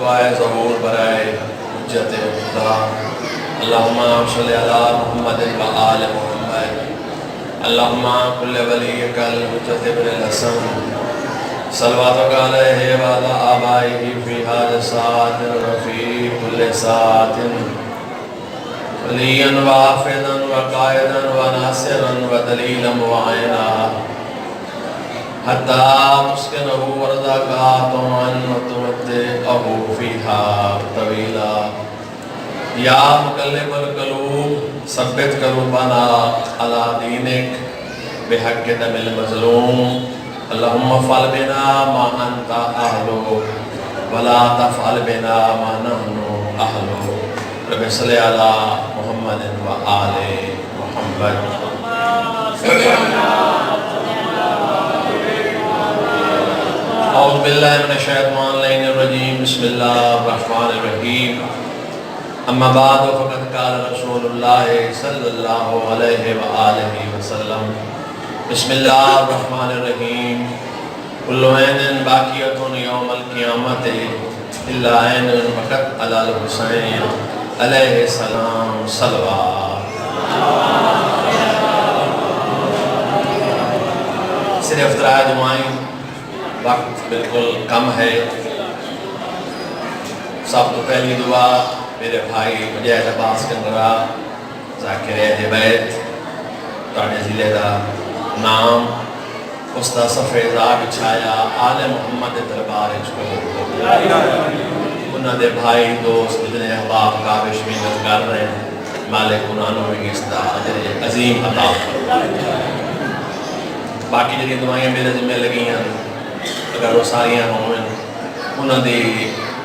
دعائے ظہور برائے حجت خدا اللہم صلی علی محمد و آل محمد اللہم کل ولیک الحجت ابن الحسن صلواتک علیہ وعلی آبائہ فی ہر ساعت وفی کل ساعت ولیا وحافظا وقائدا وناصرا ودلیلا وعینا حتی تسکنہ ورزقہ طوعا وتمتعہ فیہا طویلا یا مقلب القلوب ثبت قلوبنا علی دینک بحق دم المظلوم اللہم افعل بنا ما انت اہلو ولا تفعل بنا ما نحن اہلو رب صلی علی محمد و آل محمد اعوذ باللہ من الشیطان الرجیم بسم اللہ الرحمن الرحیم اما بعد فقد قال رسول اللہ صلی اللہ علیہ وآلہ وسلم بسم اللہ الرحمن الرحیم کل عین باقیۃ یوم القیامت الا عین فقط علی الحسین علیہ السلام صلوات صرف دعائیں دعائیں وقت بالکل کم ہے سب تو پہلی دعا میرے بھائی مجاہد عباس کنگرا ذاکر اہل بیت تاڑے ضلع دا نام اس دا صفحہ دا بچھایا آل محمد دربار چھو انہاں دے بھائی دوست ابن احباب کابش میں نظر رہے ہیں مالک انہوں میں اس دا عجر عظیم عطا باقی جنہی دعائیں میرے ذمہ لگی ہیں اگر وہ ساریاں ہوں انہوں نے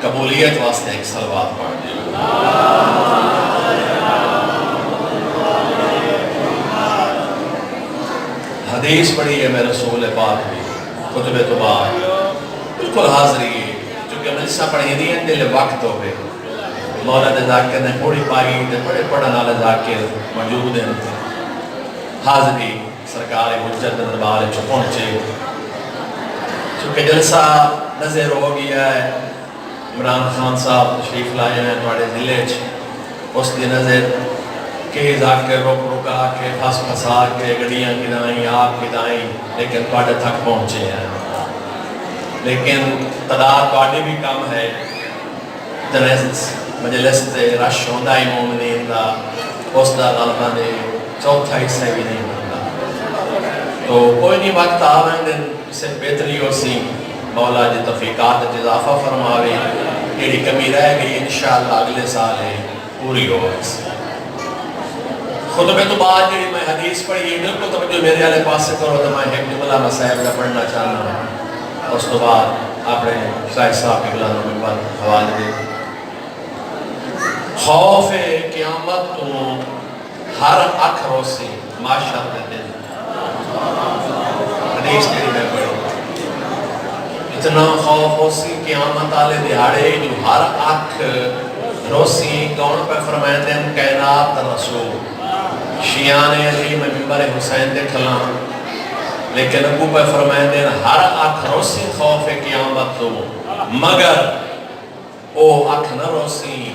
قبولیت واسطے ایک صلوات پڑھ دیں حدیث پڑھی ہے میں رسول پاک بھی خطب بعد بالکل حاضری ہے چونکہ مجلسہ پڑھی دی ہیں دل وقت ہو گئے مولا دے ذاکر نے پوڑی پائی دے بڑے پڑھن والے ذاکر موجود ہیں حاضری سرکار حجت دربار چ پہنچے چونکہ جلسہ نظر ہو گیا ہے عمران خان صاحب تشریف لائے ہیں تھوڑے ضلع اس دی نظر کہ ذاکر رک رکا کے پھس پھسا کے گڑیاں گدائیں آپ گدائیں لیکن تھوڑے تک پہنچے ہیں لیکن تعداد تھوڑی بھی کم ہے مجلس سے رش ہوندہ ہی مومنین دا اس دا غلبہ نے چوتھا حصہ بھی نہیں ہوتا تو کوئی نہیں وقت آویں دن اسے بہتری ہو سی مولا جی توفیقات اضافہ فرماوے ایڈی کمی رہ گئی انشاءاللہ اگلے سال ہے پوری ہو خطبے تو بعد جی میں حدیث پڑھی بالکل توجہ میرے والے پاس سے کرو تو میں ایک جملہ مسائب کا پڑھنا چاہنا ہوں اس تو بعد اپنے شاہد صاحب کے بلانوں میں بعد حوالے دے خوف قیامت تو ہر اکھ روسی معاشر دے دن حدیث جی میں پڑھی اتنا خوف ہوسی قیامت آلے دیہاڑے جو ہر اکھ روسی کون پہ فرمائے دیں کائنات رسول شیعان علی میں ممبر حسین دے کھلام لیکن ابو پہ فرمائے دیں ہر اکھ روسی خوف قیامت تو مگر او اکھ نہ روسی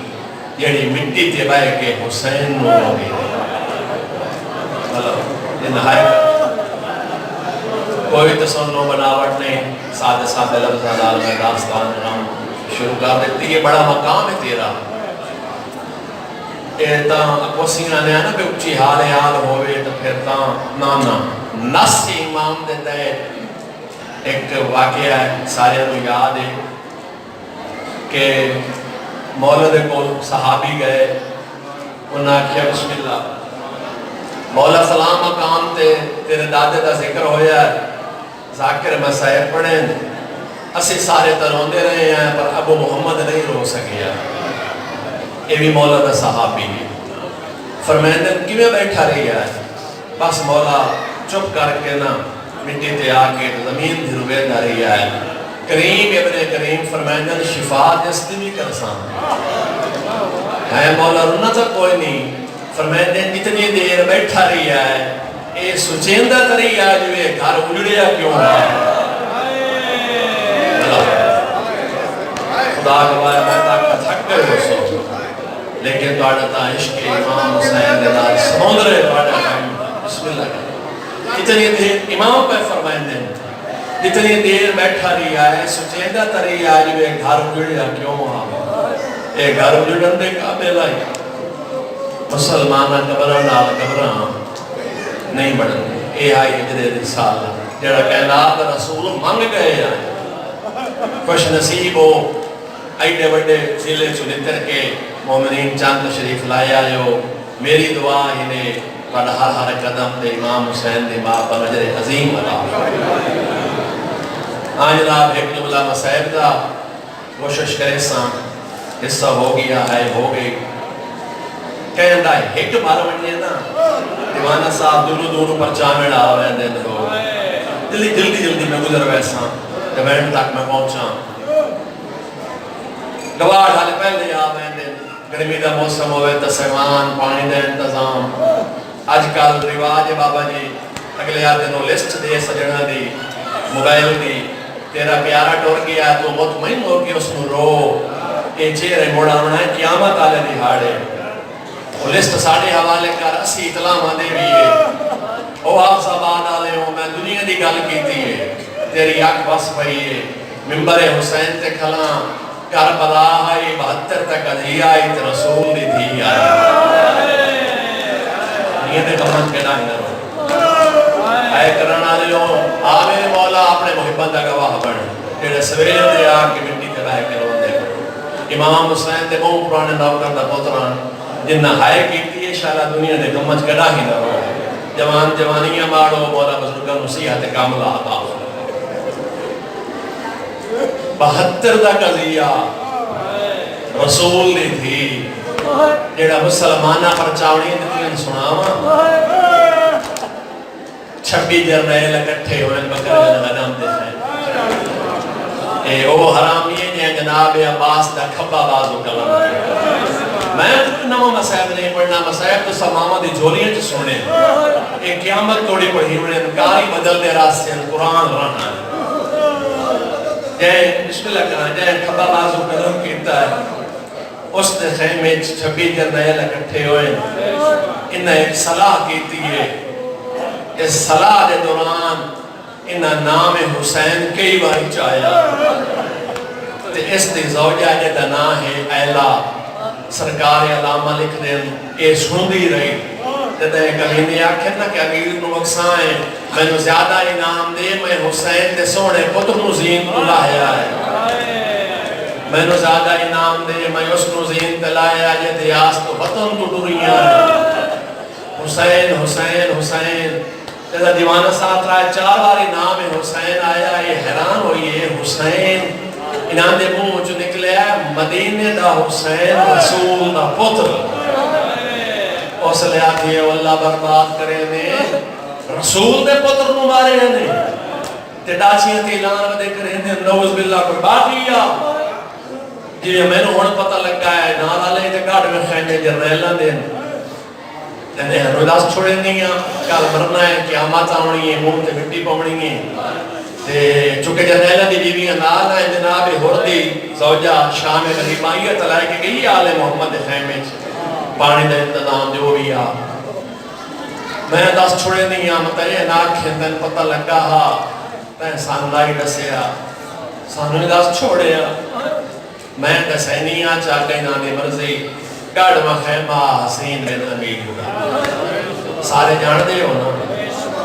یعنی مٹی تے بائے کہ حسین نو ہوگی یہ نہائی کوئی تسنو بناوٹ نہیں سادھے سادھے لفظ حلال میں داستان نام شروع کر دیتی یہ بڑا مقام ہے تیرا ایتا اکوسینا نے آنا پہ اچھی حال ہوئے تو پھر تا نانا نس امام دیتا ہے ایک واقعہ ہے سارے انہوں یاد ہے کہ مولد کو صحابی گئے انہاں کیا بسم اللہ مولا سلام مقام تے تیرے دادے دا ذکر ہویا ہے ذاکر مسائب پڑھیں اسی سارے تروندے رہے ہیں پر ابو محمد نہیں رو سکیا یہ بھی مولا دا صحابی ہے فرمائندن کیویں بیٹھا رہی ہے بس مولا چپ کر کے نا مٹی تے آکے زمین دی روے دا رہی ہے کریم ابن کریم فرمائندن شفا جستی بھی کرسان ہے مولا رونا تک کوئی نہیں فرمائندن اتنی دیر بیٹھا رہی ہے اے سچیندہ کری ہے جو یہ گھر اجڑیا کیوں ہے خدا گواہ میں تاکہ تھک گئے ہو سو لیکن تواڈا تا عشق امام حسین دے نال سمندر تواڈا بسم اللہ اتنی دیر امام پہ فرمائیں اتنی دیر بیٹھا رہی آئے سچیدہ تری آج وہ گھر اجڑیا کیوں اے گھر اجڑن دے قابل آئی مسلمانہ قبران نال قبران نہیں بڑھن اے آئی اجرے رسالہ جڑا کائنات رسول منگ گئے آئے خوش نصیب ہو ایڈے بڑے ضلع چنتر کے مومنین چاند تشریف لایا جو میری دعا انہیں پر ہر قدم دے امام حسین دے باپ پر اجر عظیم عطا آج جناب ایک جملہ مسائب دا کوشش کرے سان حصہ ہو گیا ہے ہو گئی کہندہ ہے ایک بار بنیے نا دیوانہ صاحب دورو دورو پر چامڑ آوے دے دو جلدی میں گزر ویسا ایونٹ تک میں پہنچا گواہ ڈھالے پہلے آوے دے گرمی دا موسم ہوئے تسیمان پانی دے انتظام آج کل رواج بابا جی اگلے آدھے نو لسٹ دے سجنہ دی موبائل دی تیرا پیارا ٹور گیا تو مطمئن ہو کہ اس نے رو اے چہرے موڑا ہونا ہے قیامت آلے دہاڑے وہ لسٹ ساڑھے حوالے کر اسی اطلاع دے بھی ہے او آپ زبان آلے ہوں میں دنیا دی گل کیتی ہے تیری آنکھ بس پئی ہے ممبر حسین تے کھلاں کربلا ہے 72 تک ادھیا ہے تے رسول دی تھی آئی یہ تے کمن کے نہ ہی اے کرنا لے ہو آمین مولا اپنے محبت دا گواہ بڑھ جڑے سویر دے آگ کی مٹی تے بہ کے رون دے امام حسین تے بہت پرانے نوکر دا پتران جنہ ہائے کیتی ہے شالا دنیا دے کمج کڑا ہی نہ ہو جوان جوانیاں مارو مولا بزرگاں نصیحت کاملہ عطا 72 دا قضیہ رسول نے تھی جڑا مسلمانہ پر چاوڑی دکھلیں سناوا 26 جرنیل اکٹھے ہوئے بکر غنم دے ہیں او حرامی ہیں جناب عباس دا کھبا بازو کلم میں نمو مسائب نہیں پڑھنا مسائب تو سمامہ دی جولیاں چھ سنے ایک قیامت توڑی پڑھی انہیں انکاری بدل دے راستے ہیں قرآن رہنا ہے جائے بسم اللہ کہنا جائے کھبا بازو کلم کیتا ہے اس نے خیمے 26 جرنیل اکٹھے ہوئے انہیں ایک صلاح کیتی ہے اس صلاح دے دوران انہا نام حسین کئی باری چاہیا تے اس دی زوجہ جدہ نا ہے ایلا سرکار علامہ لکھ دیں اے سندی رہی جدہ کلینی آکھیں نا کہ اگیر نو مقصائیں میں نو زیادہ انعام دے میں حسین دے سوڑے پتر نو زین کو لایا ہے میں نو زیادہ انعام دے میں اس نو زین تلایا جدہ یاس تو وطن تو ڈوریاں حسین حسین حسین جیسا دیوانہ ساتھ رہا ہے 4 باری نام حسین آیا یہ حیران ہوئی ہے حسین انہاں دے منہ جو نکلے ہے مدینے دا حسین رسول دا پتر اس لئے آتی ہے واللہ برباد کرے نے رسول دے پتر نو مارے ہیں تے ڈاچیاں تیلان ودے کرے ہیں نوز باللہ کوئی باقی یا جی میں نے ہونا پتہ لگا ہے نالا لے تے گاڑ میں خیمے جرنیلہ دے جنہیں رویداس چھوڑے نہیں ہیں کل مرنا ہے قیامت آنی ہے منہ تے مٹی پوڑی ہے چونکہ جرنیلہ دی بیویاں نال ہیں جناب ہردی زوجہ شام غریبائیت لائے کہ گئی آل محمد خیمے پانی دا انتظام جو بھی آ میں داس چھوڑے نہیں ہیں مطلعے ناکھیں تن پتہ لگا ہا تین ساندائی ڈسیا سانوی داس چھوڑے میں ڈسے نہیں آ چاہ گئی نانے مرضی گاڑ مخیمہ حسین بن امیر ہوگا سارے جان دے ہونا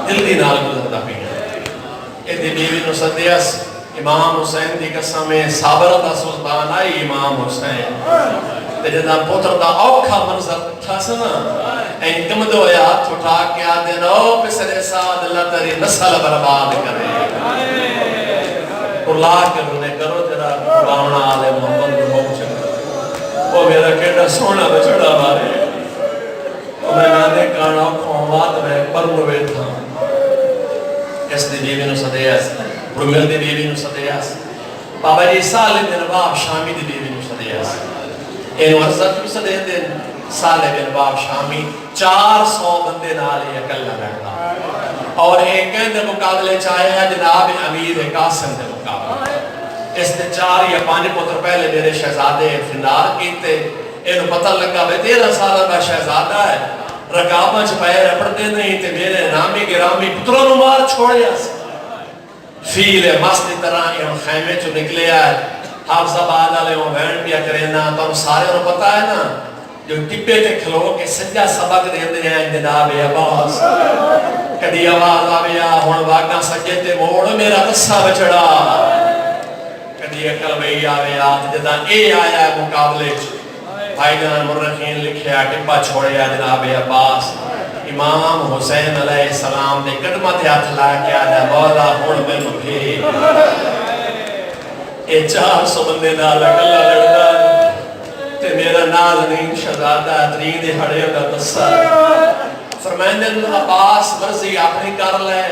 دل دی نال گزرتا بھی ہیں ایدی بیوی نو صدیس امام حسین دی قسم صابر دا سلطان آئی امام حسین تے جدا پتر دا اوکھا منظر تھا سنا این کم دو یا ہاتھ اٹھا کے آدھے نو پسر ساد اللہ تری نسل برباد کرے اللہ کرنے کرو تیرا باونا آلے محمد محمد وہ میرا کیڑا سونا بچڑا مارے میں نانے کانا کھومات میں پرلو بیٹھا اس دی بیوی نو صدیاس برمل دی بیوی نو صدیاس بابا جی سالے دن باب شامی دی بیوی نو صدیاس این ورزت بھی صدی دن سالے دن باب شامی 400 بندے نالے اکل لگتا اور ایک دن مقابلے چاہے ہے جناب امیر قاسم دے مقابلے اس نے 4 یا 5 پتر پہلے میرے شہزادے فنار کیتے، انہوں پتہ لگا بے 13 سالہ کا شہزادہ ہے، رکاباں پیر پڑتے نہیں تے میرے نامی گرامی پتروں نو مار چھوڑیا سی۔ فیل مست طرح انہوں خیمے چو نکلے آئے، حافظ آباد والے ہوں وین پیا کرنا، تو ہم سارے انہوں پتہ ہے نا جو ٹپے تے کھلو کے سجا سبق دے ہیں جناب عباس، کدی آواز آویا ہن واگا سجے تے موڑ میرا رسا بچڑا، کدی اکل بھئی آویا جدا اے آیا مقابلے بھائی جان مرخین لکھیا ٹپا چھوڑیا جناب عباس، امام حسین علیہ السلام دے قدمت ہاتھ لا کے آدھا مولا ہن مینوں بھیج، اے 400 بندے نال گلا لڑدا تے میرا نازنین شہزادہ ترین دہاڑے دا دسا، فرمائندے عباس مرضی اپنی کر لے،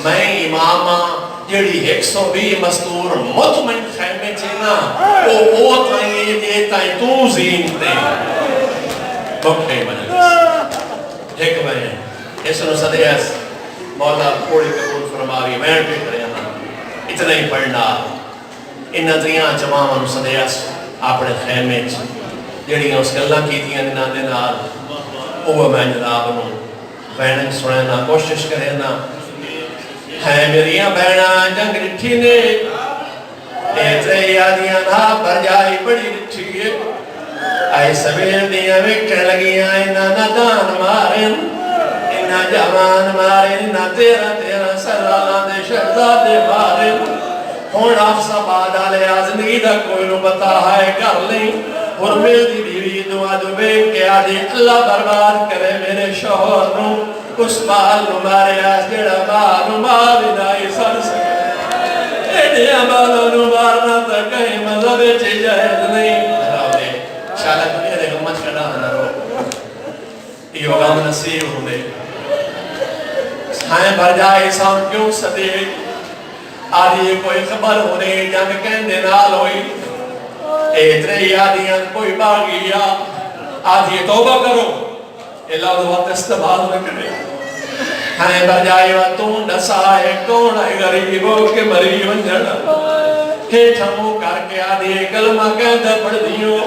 میں اماماں جیڑی 120 مستور مطمئن خیمے چینا او تائیں دے تائیں تو زین دے بکھے مجلس ایک بہن اس نے صدیس مولا پوڑی قبول فرماوی وین پہ کرے اتنا ہی پڑھنا انہ دیاں جماعہ صدیس اپنے خیمے جیڑیاں اس گلہ کی تھیاں دنان دے نال اوہ میں جناب انہوں بہنیں سنینا کوشش کرنا ہے میریاں بہناں جنگ رٹھی نے ایترے یادیاں نا پر جائی بڑی رٹھی ہے آئی سبیر دیاں وکھن لگیاں انہاں ندان مارن انہاں جوان مارن انہاں 13 سالان دے شہزادے مارن ہون آفس آباد آلے زندگی دا کوئی نو پتا ہے کر لیں اور میری بیوی دعا دو بیک کے آدھے اللہ برباد کرے میرے شوہر نو اس بال نو مارے آس جڑا بال نو مارے دائی سر سکے ایڈیا بالوں نو مارنا تا کہیں مذہب چی جائد نہیں شالا دنیا دے غمت کڑا نہ رو یہ غم نصیب ہونے ہائیں بھر جائے سام کیوں صدی آدھی کوئی خبر ہونے جنگ کہندے نال ہوئی ایترے یادیاں کوئی باغیا آدھی توبہ کرو اللہ وقت استعمال نہ کرے ہائیں بھر جائے وقتوں نسائے کون آئے غریبوں کے مری ونجڑا ہیٹھمو کر کے آدھی کلمہ کہندہ پڑھ دیو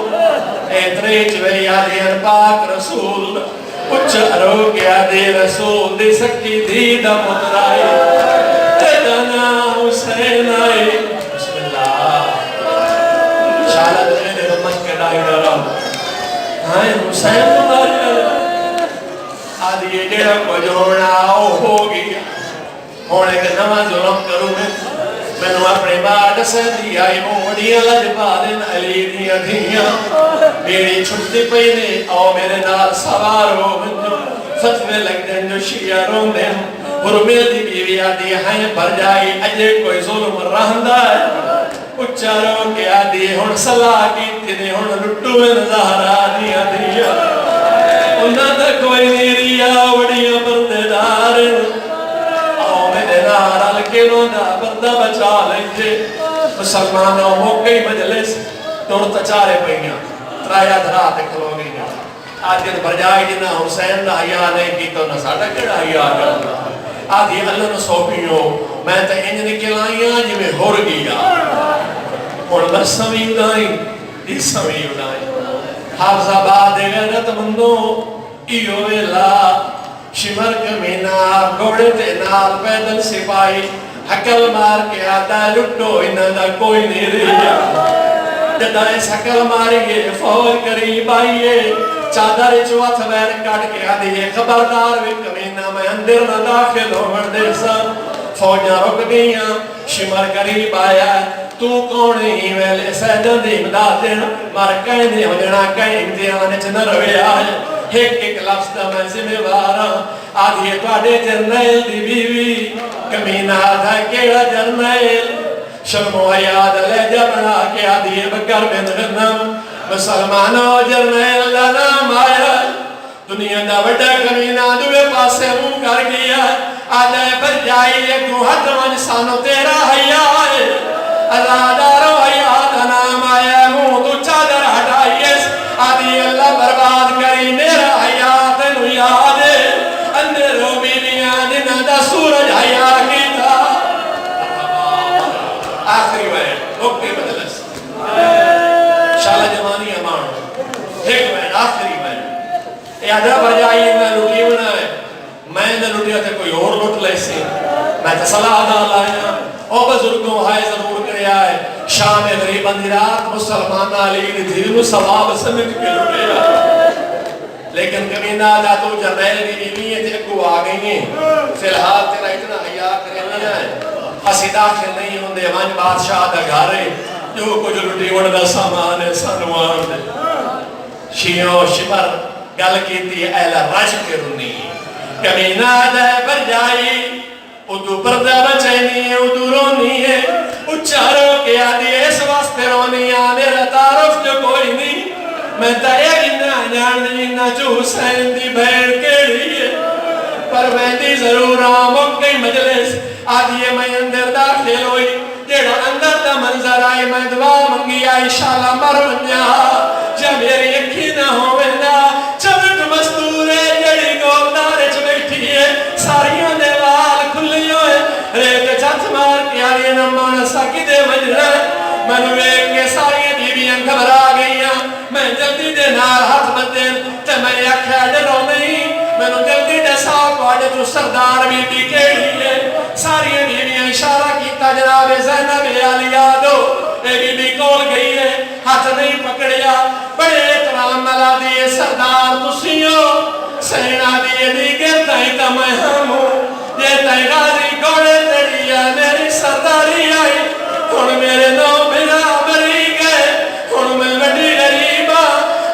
ایترے چوے آدھی پاک رسول کچھ ارو کے آدھی رسول دی سکی دیدہ مطرائی تیدنا حسین آئی بسم اللہ شالت میرے غمت کے ڈائی درم ہائیں حسین مطرائی آدھی یہ جیڑا کو جوڑنا آؤ ہو گیا ہونے کے نمہ ظلم کروں میں نو اپنے بعد سے دیا موڑیاں لجبالن علی دیا دیا میری چھٹی پینے آؤ میرے نال سوار ہو منجو فتوے لگ دیں جو شیعہ رون دیں اور میری بیوی آدھی ہیں بھر جائی اجے کوئی ظلم رہندہ ہے اچھا رو کے آدھی ہن صلاح کی تینے ہن لٹو میں نظارہ دیا دیا انہاں دا کوئی نیریا وڑیاں بردے دارن نارال کے روندہ بردہ بچا لیں جے مسلمانوں ہو گئی مجلس توڑتا چارے پہیاں ترایا دھرا دکھلو گئی آدھی بھر جائے جنہ حسین دا حیاء نہیں کی تو نہ ساڑھا کڑا حیاء کرنا آدھی اللہ نہ سوپیوں میں تے انج نکلائیاں جی میں ہور گیا اور مرسوی اڑائیں دیسوی اڑائیں حافظ آباد غیرت مندوں ایو ویلا شمر کمینار گوڑے تے نال پیدل سپائی حکل مار کے آدھا لٹو انہاں دا کوئی نہیں رہیا جدائے سکل ماریے فور قریب آئیے چادر چوات بیر کٹ کے آدھیے خبردار وی کمینہ میں اندر نہ داخل ہو مردے سن فوجاں رک گئیاں شمر قریب آیا تو کون ہی ویلے سیدن دی امداد دین مار کہنے ہو جنا کہیں امتحان چنہ روے آئے ایک لفظ دا میں ذمہ وارا آدھی توڑے جرنیل دی بیوی کمینہ آدھا کیڑا جرنیل شرمو آیاد لے جبنا کے آدھی بکر بن غنم مسلمانوں جرنیل دا نام آیا دنیا دا وڈا کمینہ دوے پاسے ہوں کر گیا آدھے پر جائی ایکو حد ونسانو تیرا حیاء ہے اللہ دارو حیاء دا نام آیا ہوں تو چادر ہٹائیس آدھی اللہ برباد کری میرا حیاء تنو یاد ہے اندر ہو بیویاں دنہ دا سورج حیاء کی تھا آخری وقت آدھا بجائی انہیں لٹی ہونا ہے میں انہیں لٹی ہوتے کوئی اور لٹ لے سی میں تصلاح دا لایا او بزرگوں ہائے ضرور کرے آئے شام غریب اندرات مسلمان علی نے دھیرو ثواب سمجھ کے لٹے آئے لیکن کبھی نہ جا تو جرنیل کی بیوی ہے تیرے آ گئی ہیں فی الحال تیرا اتنا حیاء کرے نہیں ہے ہسی داخل نہیں ہوندے وانج بادشاہ دا گھارے جو کچھ لٹی وڑ دا سامان ہے سانوان دے شیعوں شپر گل کیتی اہل رج کے رونی کبھی نہ جائے پر جائی ادو پردہ بچینی ہے ادو رونی ہے اچھاروں کے آدھی اس واسطے رونی ہے میرا تعارف جو کوئی نہیں میں تایا گنہ جاننی نہ جو حسین دی بھیڑ کیڑی ہے پر میں دی ضرور آمک گئی مجلس آدھیے میں اندر داخل ہوئی جیڑا اندر دا منظر آئے میں دعا منگی آئیشالہ مر منیا جب میری اکھی نہ ہوئے نا چمٹ مستورے جڑی گولدار چ بیٹھی ہے ساریاں دے وال کھلی ہوئے ریت چھت مار پیاری نمان ساکی دے مجرہ منو ایک کے ساریاں بیویاں گھبرا گئیاں میں جلدی دے نار ہاتھ بدن تے میں آکھیا ڈرو نہیں منو جلدی دے ساپ آجے جو سردار بی بی کیڑی ہے ساریاں بیویاں اشارہ کیتا جناب زینب علیہ دو اے بی بی کول گئی ہے ہاتھ نہیں پکڑیا بڑے احترام ملا دیئے سردار تسیوں سینا دیئے دیگر تائیں تا میں ہم ہوں یہ تائیں غازی گوڑے تیری ہے میری سرداری آئی ہن میرے نو بنا بری گئے ہن میں بڑی غریبہ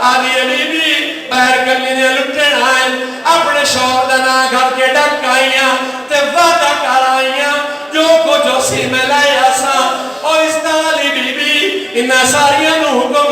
آدھی بی بی بہر کرنی نے لٹن آئیں اپنے شور دنا گھر کے ڈک آئیاں تے وعدہ کر آئیاں جو کو جو سی میں لائے آساں اور اس نالی بی بی انہا ساریاں نو حکم